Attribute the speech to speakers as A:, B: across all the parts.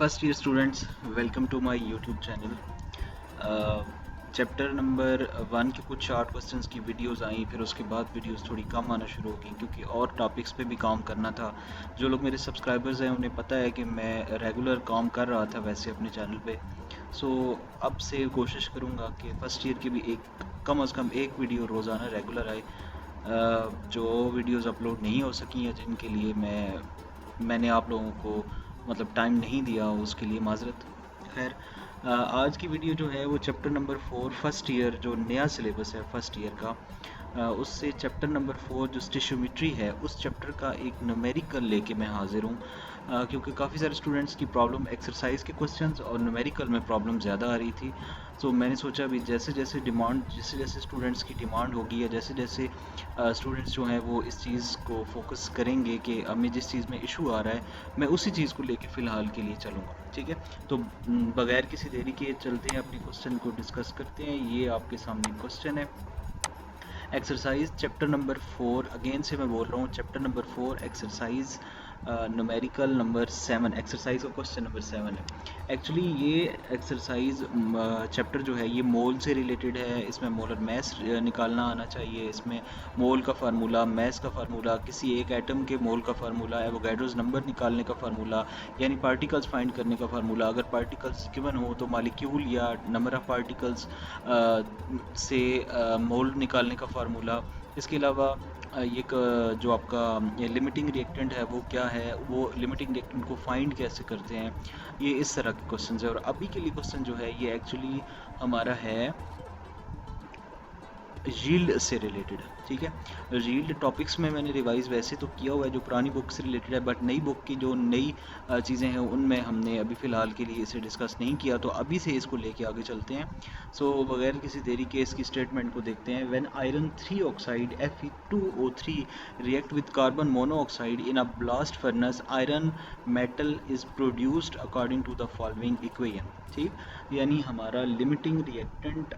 A: First year students, welcome to my YouTube channel. Chapter number 1 के कुछ short questions की videos आई, फिर उसके बाद वीडियोस थोड़ी कम आना शुरू हो गई क्योंकि और टॉपिक्स पे भी काम करना था। जो लोग मेरे सब्सक्राइबर्स हैं उन्हें पता है कि मैं रेगुलर काम कर रहा था वैसे अपने चैनल पे। सो अब से कोशिश करूँगा कि फ़र्स्ट ईयर की भी कम अज़ कम एक वीडियो रोज़ाना रेगुलर आए। जो वीडियोस अपलोड नहीं हो सकी हैं जिनके लिए मैंने आप लोगों को मतलब टाइम नहीं दिया, उसके लिए माजरत। खैर, आज की वीडियो जो है वो चैप्टर नंबर 4 फर्स्ट ईयर जो नया सिलेबस है फर्स्ट ईयर का, उससे चैप्टर नंबर 4 जो स्टेशियोमेट्री है उस चैप्टर का एक न्यूमेरिकल लेके मैं हाजिर हूँ। क्योंकि काफ़ी सारे स्टूडेंट्स की प्रॉब्लम एक्सरसाइज के क्वेश्चंस और न्यूमेरिकल में प्रॉब्लम ज़्यादा आ रही थी। तो मैंने सोचा भी जैसे जैसे स्टूडेंट्स की डिमांड होगी या जैसे जैसे स्टूडेंट्स जो हैं वो इस चीज़ को फोकस करेंगे कि हमें जिस चीज़ में इशू आ रहा है मैं उसी चीज़ को लेके फ़िलहाल के लिए चलूँगा। ठीक है, तो बगैर किसी देरी के चलते हैं, अपनी क्वेश्चन को डिस्कस करते हैं। ये आपके सामने क्वेश्चन है, एक्सरसाइज चैप्टर नंबर 4। अगेन से मैं बोल रहा हूँ, chapter number 4 exercise numerical number 7, exercise का क्वेश्चन नंबर 7 है। एक्चुअली ये एक्सरसाइज चैप्टर जो है ये मोल से रिलेटेड है। इसमें मोलर मैस निकालना आना चाहिए। इसमें मोल का फार्मूला, मैस का फार्मूला, किसी एक एटम के मोल का फार्मूला, एवोगाड्रोस नंबर निकालने का फार्मूला, यानी पार्टिकल्स फाइंड करने का फार्मूला। अगर पार्टिकल्स गिवन हो तो मॉलिक्यूल या नंबर ऑफ पार्टिकल्स से मोल निकालने का फार्मूला। इसके अलावा जो आपका लिमिटिंग रिएक्टेंट है वो क्या है, वो लिमिटिंग रिएक्टेंट को फाइंड कैसे करते हैं, ये इस तरह के क्वेश्चन है। और अभी के लिए क्वेश्चन जो है ये एक्चुअली हमारा है यील्ड से रिलेटेड। ठीक है, यील्ड टॉपिक्स में मैंने रिवाइज वैसे तो किया हुआ है जो पुरानी बुक से रिलेटेड है, बट नई बुक की जो नई चीज़ें हैं उनमें हमने अभी फ़िलहाल के लिए इसे डिस्कस नहीं किया, तो अभी से इसको लेके आगे चलते हैं। सो बगैर किसी देरी के इसकी स्टेटमेंट को देखते हैं। When iron 3 oxide Fe2O3 react with carbon monoxide in a blast furnace, iron metal is produced according to the following equation. ठीक, यानी हमारा लिमिटिंग रिएक्टेंट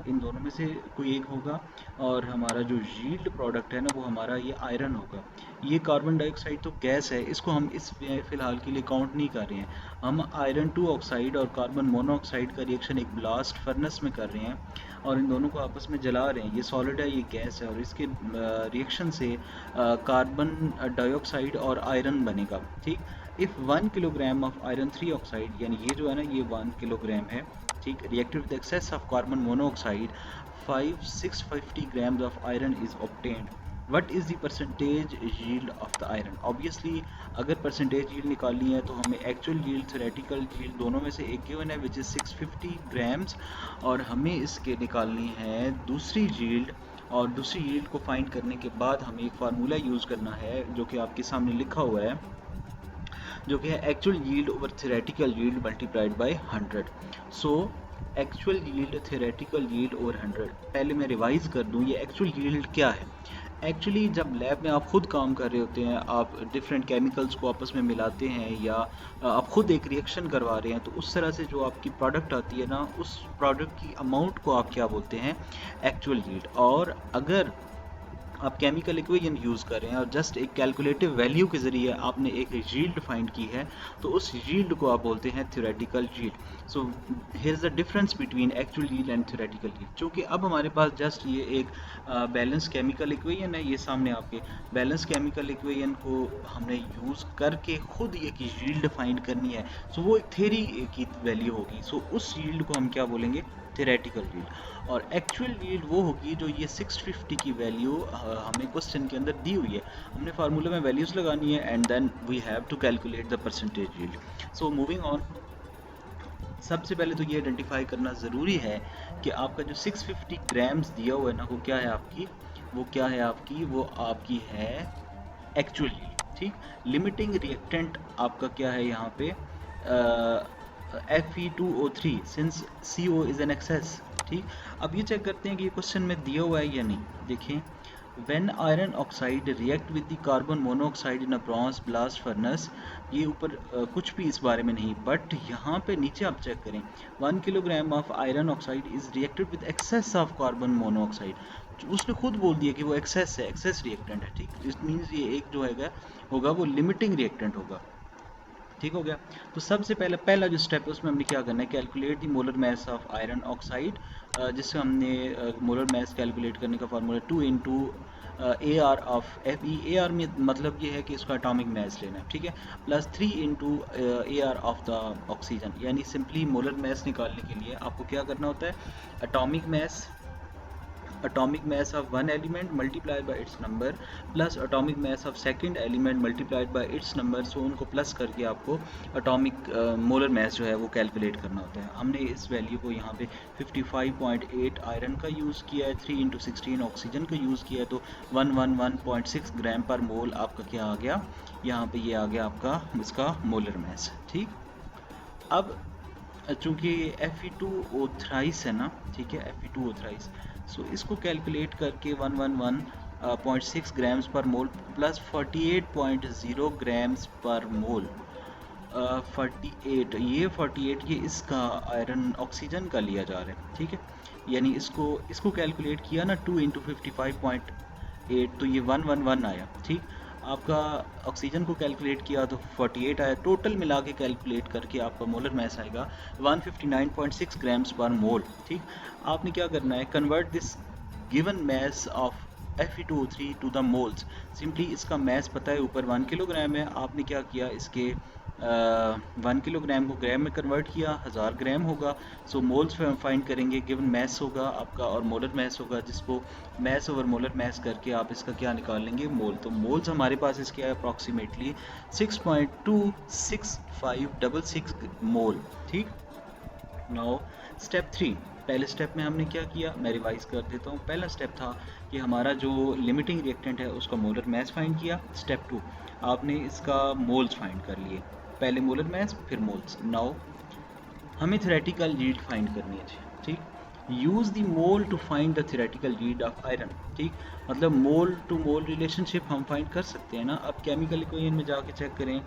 A: इन दोनों में से कोई एक होगा और हमारा जो यील्ड प्रोडक्ट है ना वो हमारा ये आयरन होगा। ये कार्बन डाइऑक्साइड तो गैस है, इसको हम इस फिलहाल के लिए काउंट नहीं कर रहे हैं। हम आयरन 2 ऑक्साइड और कार्बन मोनोऑक्साइड का रिएक्शन एक ब्लास्ट फर्नेस में कर रहे हैं और इन दोनों को आपस में जला रहे हैं। ये सॉलिड है, ये गैस है, और इसके रिएक्शन से कार्बन डाइऑक्साइड और आयरन बनेगा। ठीक, if 1 kilogram of iron 3 oxide, यानी ये जो है ना ये 1 किलोग्राम है। ठीक, reacted with excess of carbon monoxide 650 grams of iron is obtained. What is the percentage yield of the iron? Obviously अगर percentage yield निकालनी है तो हमें actual yield, theoretical yield दोनों में से एक given है which is 650 grams, और हमें इसके निकालनी है दूसरी yield। और दूसरी yield को फाइंड करने के बाद हमें एक फार्मूला यूज़ करना है जो कि आपके सामने लिखा हुआ है, जो कि है actual yield over theoretical yield multiplied by 100। So actual yield theoretical yield over 100। पहले मैं रिवाइज कर दूं, ये एक्चुअल यील्ड क्या है। एक्चुअली जब लैब में आप खुद काम कर रहे होते हैं, आप डिफरेंट केमिकल्स को आपस में मिलाते हैं या आप खुद एक रिएक्शन करवा रहे हैं, तो उस तरह से जो आपकी प्रोडक्ट आती है ना, उस प्रोडक्ट की अमाउंट को आप क्या बोलते हैं, एक्चुअल यील्ड। और अगर आप केमिकल इक्वेशन यूज़ कर रहे हैं और जस्ट एक कैलकुलेटिव वैल्यू के ज़रिए आपने एक यील्ड फाइंड की है, तो उस यील्ड को आप बोलते हैं theoretical yield. So here is the difference between actual yield and theoretical yield. चूँकि अब हमारे पास जस्ट ये एक बैलेंस केमिकल इक्वेशन है, ये सामने आपके बैलेंस केमिकल इक्वेशन को हमने यूज़ करके खुद एक यील्ड फाइंड करनी है। सो वो एक थ्योरी की वैल्यू होगी। सो उस यील्ड को हम क्या बोलेंगे, थ्योरेटिकल यील्ड। और एक्चुअल यील्ड वो होगी जो ये 650 की वैल्यू हमें क्वेश्चन के अंदर दी हुई है। हमने फार्मूला में वैल्यूज लगानी है and then we have to calculate the percentage yield. So moving on, सबसे पहले तो ये आइडेंटिफाई करना ज़रूरी है कि आपका जो 650 ग्राम्स दिया हुआ है ना, वो क्या है आपकी, वो आपकी है एक्चुअल यील्ड। ठीक, लिमिटिंग रिएक्टेंट आपका क्या है यहाँ पे, Fe2O3 since CO is an excess. ठीक, अब ये चेक करते हैं कि ये क्वेश्चन में दिया हुआ है या नहीं। देखें, when iron oxide react with the carbon monoxide in a bronze blast furnace, ये ऊपर कुछ भी इस बारे में नहीं, बट यहाँ पे नीचे आप चेक करें, 1 kilogram of iron oxide is reacted with excess of carbon monoxide. उसने खुद बोल दिया कि वो एक्सेस है, एक्सेस रिएक्टेंट है। ठीक, इट मीन्स ये एक जो होगा वो लिमिटिंग रिएक्टेंट होगा। ठीक हो गया। तो सबसे पहला जो स्टेप है उसमें हमने क्या करना है, calculate the molar mass of iron oxide, जिससे हमने मोलर मास कैलकुलेट करने का formula 2 into A R of F E. A R में मतलब ये है कि इसका एटॉमिक मास लेना है, ठीक है, plus 3 into A R of the oxygen. यानी सिंपली मोलर मास निकालने के लिए आपको क्या करना होता है, atomic mass of one element multiplied by its number plus atomic mass of second element multiplied by its number, सो उनको प्लस करके आपको एटॉमिक मोलर मास जो है वो कैलकुलेट करना होता है। हमने इस वैल्यू को यहाँ पे 55.8 आयरन का यूज़ किया है, 3 इंटू 16 ऑक्सीजन का यूज़ किया है, तो 111.6 ग्राम पर मोल आपका क्या आ गया, यहाँ पे ये आ गया आपका इसका मोलर मास। ठीक, अब चूँकि Fe2O थ्राइस है ना, ठीक है, Fe2O थ्राइस, सो इसको कैलकुलेट करके 111.6 ग्राम्स पर मोल प्लस 48.0 ग्राम्स पर मोल, 48 ये इसका आयरन ऑक्सीजन का लिया जा रहा है, ठीक है। यानी इसको कैलकुलेट किया ना 2 इंटू 55.8, तो ये 111 आया, ठीक। आपका ऑक्सीजन को कैलकुलेट किया तो 48 आया, टोटल मिला के कैलकुलेट करके आपका मोलर मास आएगा 159.6 ग्राम्स पर मोल, ठीक। आपने क्या करना है, convert this given mass of Fe2O3 to the moles. Simply इसका मास पता है ऊपर 1 किलोग्राम है, आपने क्या किया, इसके 1 किलोग्राम को ग्राम में कन्वर्ट किया, 1000 ग्राम होगा, सो मोल्स फाइंड करेंगे, गिवन मास होगा आपका और मोलर मास होगा, जिसको मास ओवर मोलर मास करके आप इसका क्या निकाल लेंगे, मोल। तो मोल्स हमारे पास इसके है अप्रॉक्सीमेटली 6.26566 मोल, ठीक। नाउ स्टेप 3, पहले स्टेप में हमने क्या किया, मैं रिवाइज कर देता हूँ। पहला स्टेप था कि हमारा जो लिमिटिंग रिएक्टेंट है उसका मोलर मास फाइंड किया। स्टेप 2, आपने इसका मोल्स फाइंड कर लिए, पहले मोलर मास फिर मोल्स। नाउ हमें थ्योरेटिकल यील्ड फाइंड करनी है, ठीक। Use the mole to find the theoretical yield of iron, ठीक। मतलब मोल टू मोल रिलेशनशिप हम फाइंड कर सकते हैं ना। अब केमिकल इक्वेशन में जाके चेक करें,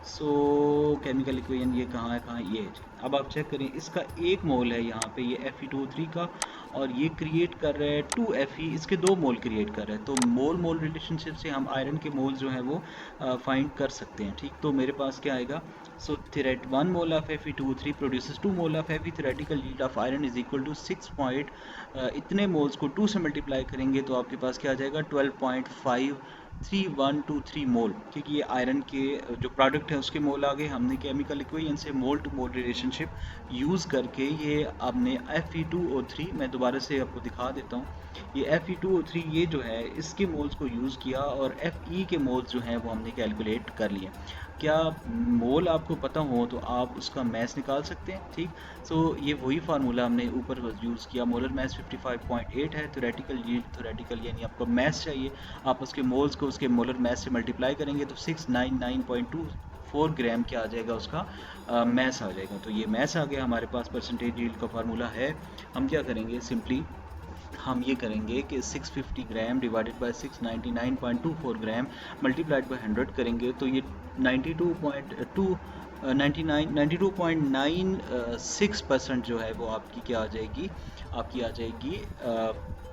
A: सो केमिकल इक्वेशन ये कहाँ है, ये है। अब आप चेक करें, इसका 1 मोल है यहाँ पे ये Fe2O3 का, और ये क्रिएट कर रहा है 2Fe, इसके 2 मोल क्रिएट कर रहा है। तो मोल मोल रिलेशनशिप से हम आयरन के मोल्स जो है वो फाइंड कर सकते हैं, ठीक। तो मेरे पास क्या आएगा, so 1 mole of Fe2O3 produces 2 mole of Fe, theoretical yield of iron is equal to 6 point, इतने मोल्स को 2 से मल्टीप्लाई करेंगे तो आपके पास क्या आ जाएगा 12.53123 मोल, क्योंकि ये आयरन के जो प्रोडक्ट है उसके मोल आ गए। हमने केमिकल इक्वेशन से मोल टू मोल रिलेशनशिप यूज़ करके ये आपने Fe2O3, मैं दोबारा से आपको दिखा देता हूँ, ये Fe2O3 ये जो है इसके मोल्स को यूज़ किया और Fe के मोल्स जो हैं वो हमने कैलकुलेट कर लिए। क्या मोल आपको पता हो तो आप उसका मास निकाल सकते हैं, ठीक। सो ये वही फार्मूला हमने ऊपर यूज़ किया, मोलर मास 55.8 है, थ्योरेटिकल यील्ड, थ्योरेटिकल यानी आपको मास चाहिए, आप उसके मोल्स को उसके मोलर मास से मल्टीप्लाई करेंगे तो 699.24 ग्राम क्या आ जाएगा, उसका मास आ जाएगा। तो ये मास आ गया हमारे पास, परसेंटेज यील्ड का फार्मूला है। हम क्या करेंगे, सिंपली हम ये करेंगे कि 650 gram divided by 699.24 gram multiplied by 100 करेंगे तो ये 92.96% जो है वो आपकी क्या आ जाएगी, आपकी आ जाएगी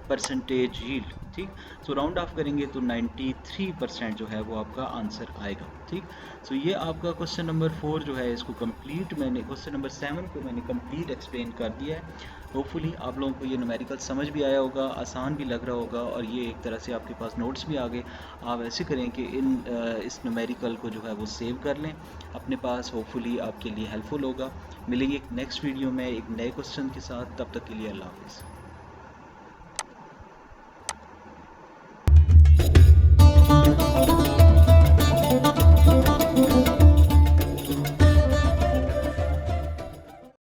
A: परसेंटेज यील्ड, ठीक। सो राउंड ऑफ करेंगे तो 93% जो है वो आपका आंसर आएगा, ठीक। सो ये आपका क्वेश्चन नंबर 4 जो है इसको कंप्लीट, मैंने क्वेश्चन नंबर 7 को मैंने कंप्लीट एक्सप्लेन कर दिया है। होपफुली आप लोगों को ये न्यूमेरिकल समझ भी आया होगा, आसान भी लग रहा होगा, और ये एक तरह से आपके पास नोट्स भी आ गए। आप ऐसे करें कि इस न्यूमेरिकल को जो है वो सेव कर लें अपने पास, होपफुली आपके लिए हेल्पफुल होगा। मिलेंगे एक नेक्स्ट वीडियो में एक नए क्वेश्चन के साथ, तब तक के लिए अल्लाह हाफ़िज़।